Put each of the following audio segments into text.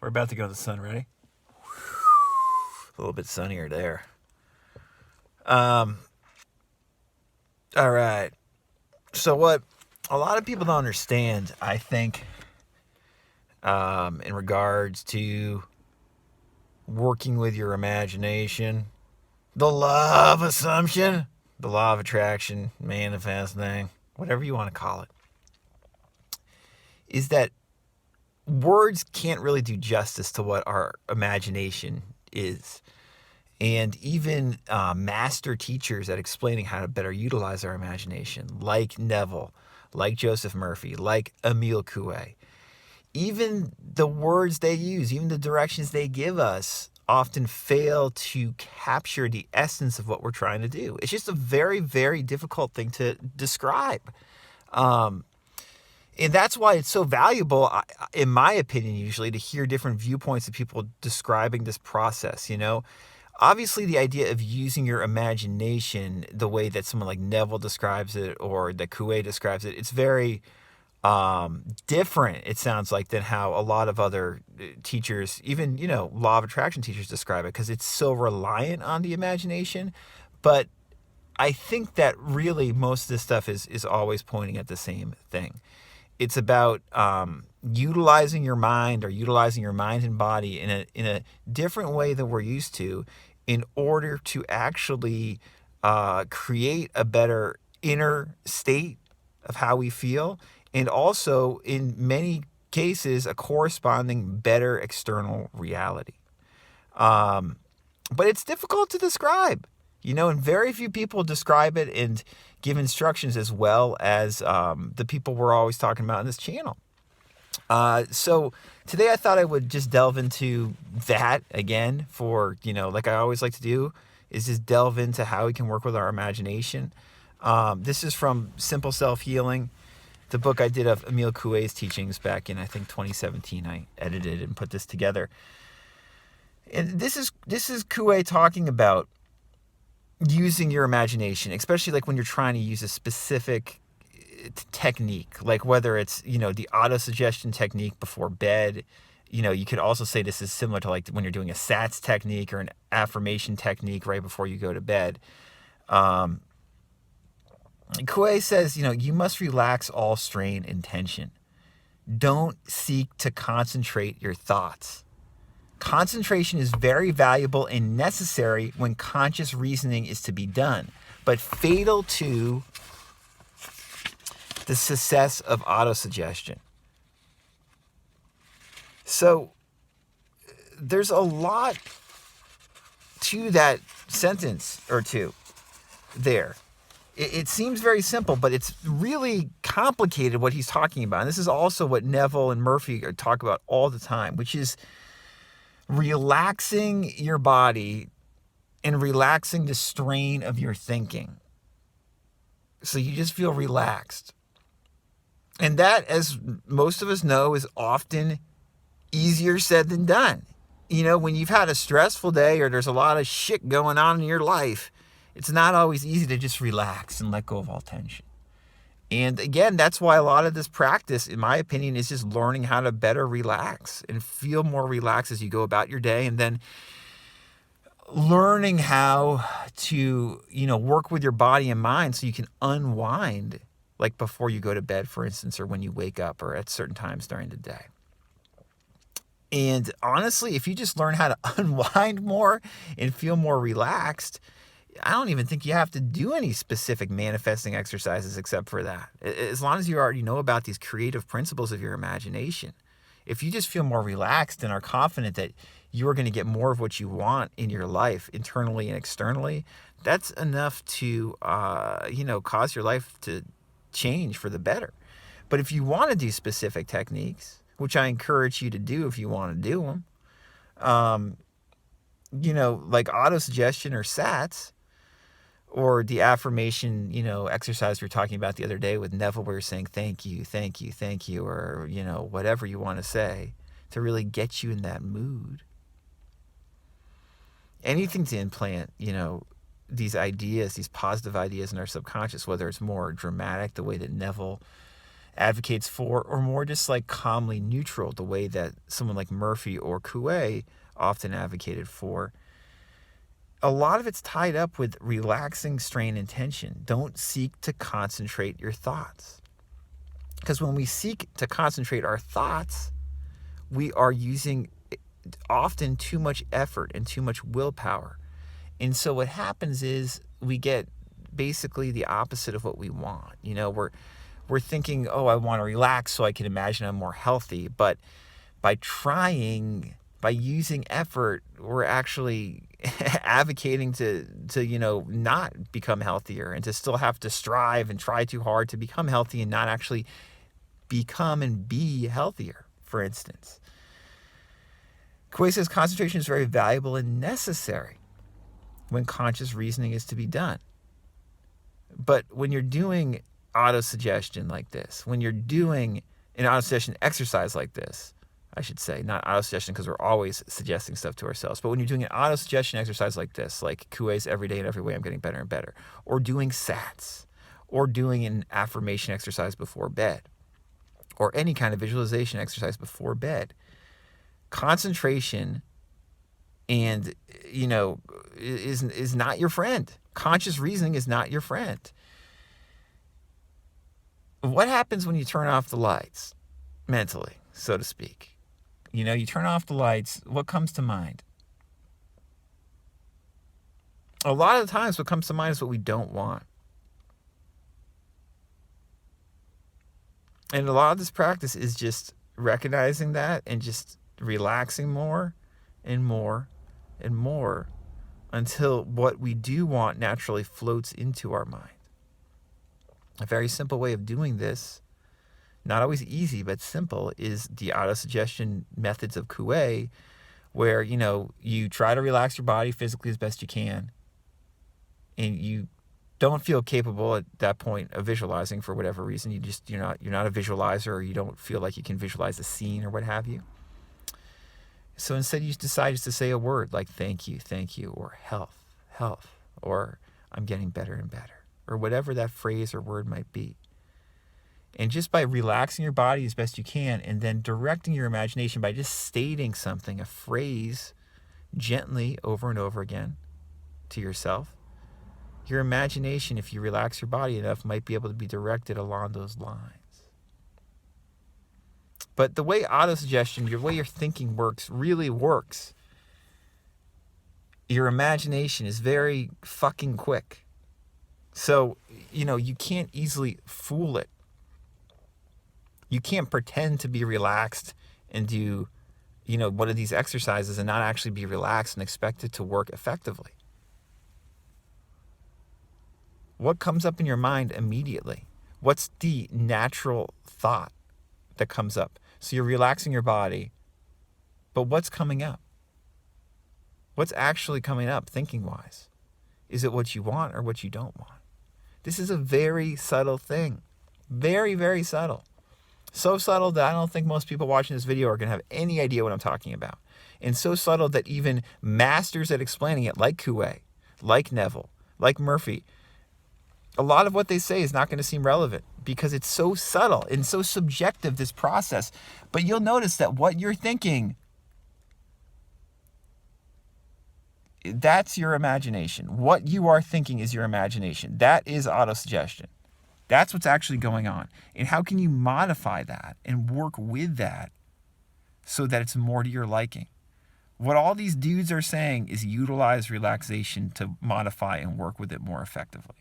We're about to go to the sun. Ready? A little bit sunnier there. All right. So what a lot of people don't understand, I think, in regards to working with your imagination, the law of assumption, the law of attraction, manifesting, whatever you want to call it, is that words can't really do justice to what our imagination is. And even master teachers at explaining how to better utilize our imagination, like Neville, like Joseph Murphy, like Emile Coué, even the words they use, even the directions they give us often fail to capture the essence of what we're trying to do. It's just a very, very difficult thing to describe. And that's why it's so valuable, in my opinion, usually, to hear different viewpoints of people describing this process, Obviously, the idea of using your imagination the way that someone like Neville describes it or that Coué describes it, it's very different, it sounds like, than how a lot of other teachers, even, law of attraction teachers describe it, because it's so reliant on the imagination. But I think that really most of this stuff is always pointing at the same thing. It's about utilizing your mind or utilizing your mind and body in a different way than we're used to, in order to actually create a better inner state of how we feel, and also, in many cases, a corresponding better external reality. But it's difficult to describe, and very few people describe it and give instructions as well as the people we're always talking about in this channel. So today I thought I would just delve into that again for, like I always like to do, is just delve into how we can work with our imagination. This is from Simple Self-Healing, the book I did of Emile Coué's teachings back in, I think, 2017. I edited and put this together. And this is Coué talking about using your imagination, especially like when you're trying to use a specific technique, like whether it's, the auto-suggestion technique before bed. You could also say this is similar to like when you're doing a SATS technique or an affirmation technique right before you go to bed. Coué says, you must relax all strain and tension. Don't seek to concentrate your thoughts. Concentration is very valuable and necessary when conscious reasoning is to be done, but fatal to the success of autosuggestion. So there's a lot to that sentence or two there. It seems very simple, but it's really complicated what he's talking about. And this is also what Neville and Murphy talk about all the time, which is relaxing your body and relaxing the strain of your thinking. So you just feel relaxed. And that, as most of us know, is often easier said than done. When you've had a stressful day or there's a lot of shit going on in your life, it's not always easy to just relax and let go of all tension. And again, that's why a lot of this practice, in my opinion, is just learning how to better relax and feel more relaxed as you go about your day, and then learning how to, work with your body and mind so you can unwind, like before you go to bed, for instance, or when you wake up or at certain times during the day. And honestly, if you just learn how to unwind more and feel more relaxed, I don't even think you have to do any specific manifesting exercises except for that. As long as you already know about these creative principles of your imagination, if you just feel more relaxed and are confident that you're going to get more of what you want in your life, internally and externally, that's enough to, cause your life to change for the better. But if you want to do specific techniques, which I encourage you to do if you want to do them, like auto-suggestion or SATS, or the affirmation, exercise we were talking about the other day with Neville, where you're saying thank you, thank you, thank you, or, whatever you want to say to really get you in that mood. Anything to implant, these ideas, these positive ideas in our subconscious, whether it's more dramatic, the way that Neville advocates for, or more just like calmly neutral, the way that someone like Murphy or Coué often advocated for. A lot of it's tied up with relaxing strain and tension. Don't seek to concentrate your thoughts. Because when we seek to concentrate our thoughts, we are using often too much effort and too much willpower. And so what happens is we get basically the opposite of what we want. You know, we're thinking, oh, I want to relax so I can imagine I'm more healthy. But by using effort, we're actually advocating to not become healthier, and to still have to strive and try too hard to become healthy and not actually become and be healthier, for instance. Coué says concentration is very valuable and necessary when conscious reasoning is to be done. But when you're doing autosuggestion like this, when you're doing an autosuggestion exercise like this, I should say, not autosuggestion because we're always suggesting stuff to ourselves, but when you're doing an autosuggestion exercise like this, like Coué's Every Day in Every Way I'm Getting Better and Better, or doing SATs, or doing an affirmation exercise before bed, or any kind of visualization exercise before bed, concentration and is not your friend. Conscious reasoning is not your friend. What happens when you turn off the lights mentally, so to speak? You turn off the lights, what comes to mind? A lot of the times what comes to mind is what we don't want. And a lot of this practice is just recognizing that and just relaxing more and more and more until what we do want naturally floats into our mind. A very simple way of doing this, not always easy, but simple, is the autosuggestion methods of Coué, where, you try to relax your body physically as best you can, and you don't feel capable at that point of visualizing for whatever reason. You're not a visualizer, or you don't feel like you can visualize a scene or what have you. So instead you decide just to say a word like thank you, or health, or I'm getting better and better, or whatever that phrase or word might be. And just by relaxing your body as best you can, and then directing your imagination by just stating something, a phrase, gently over and over again to yourself, your imagination, if you relax your body enough, might be able to be directed along those lines. But the way autosuggestion, the way your thinking works, really works. Your imagination is very fucking quick. So, you can't easily fool it. You can't pretend to be relaxed and do, one of these exercises and not actually be relaxed and expect it to work effectively. What comes up in your mind immediately? What's the natural thought that comes up? So you're relaxing your body, but what's coming up? What's actually coming up thinking-wise? Is it what you want or what you don't want? This is a very subtle thing. Very, very subtle. So subtle that I don't think most people watching this video are going to have any idea what I'm talking about. And so subtle that even masters at explaining it, like Coué, like Neville, like Murphy, a lot of what they say is not going to seem relevant because it's so subtle and so subjective, this process. But you'll notice that what you're thinking, that's your imagination. What you are thinking is your imagination. That is autosuggestion. That's what's actually going on. And how can you modify that and work with that so that it's more to your liking? What all these dudes are saying is utilize relaxation to modify and work with it more effectively.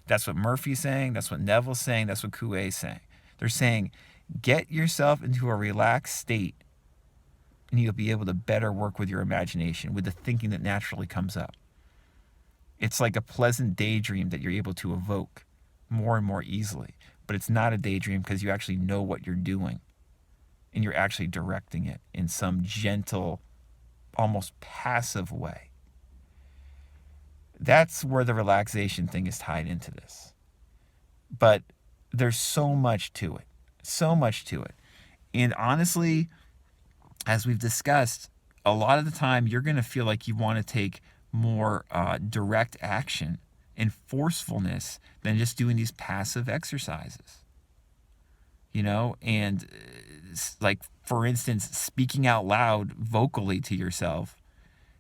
That's what Murphy's saying. That's what Neville's saying. That's what Coué's saying. They're saying, get yourself into a relaxed state and you'll be able to better work with your imagination, with the thinking that naturally comes up. It's like a pleasant daydream that you're able to evoke more and more easily. But it's not a daydream because you actually know what you're doing and you're actually directing it in some gentle, almost passive way. That's where the relaxation thing is tied into this. But there's so much to it. So much to it. And honestly, as we've discussed, a lot of the time you're going to feel like you want to take more direct action and forcefulness than just doing these passive exercises. and like, for instance, speaking out loud vocally to yourself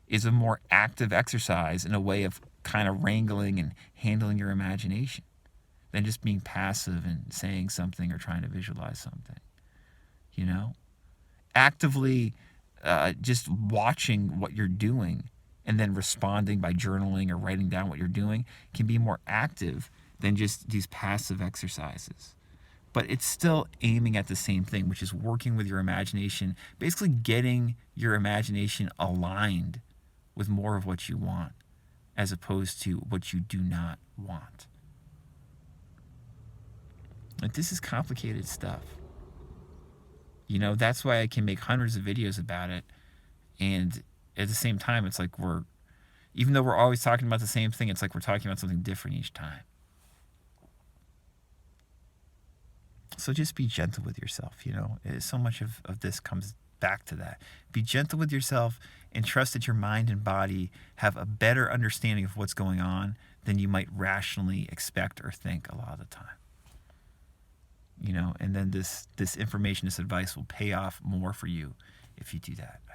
is a more active exercise in a way of kind of wrangling and handling your imagination than just being passive and saying something or trying to visualize something, you know? Actively just watching what you're doing and then responding by journaling or writing down what you're doing can be more active than just these passive exercises. But it's still aiming at the same thing, which is working with your imagination, basically getting your imagination aligned with more of what you want as opposed to what you do not want. Like, this is complicated stuff. That's why I can make hundreds of videos about it. And at the same time, it's like even though we're always talking about the same thing, it's like we're talking about something different each time. So just be gentle with yourself, So much of this comes back to that. Be gentle with yourself and trust that your mind and body have a better understanding of what's going on than you might rationally expect or think a lot of the time. And then this information, this advice will pay off more for you if you do that, I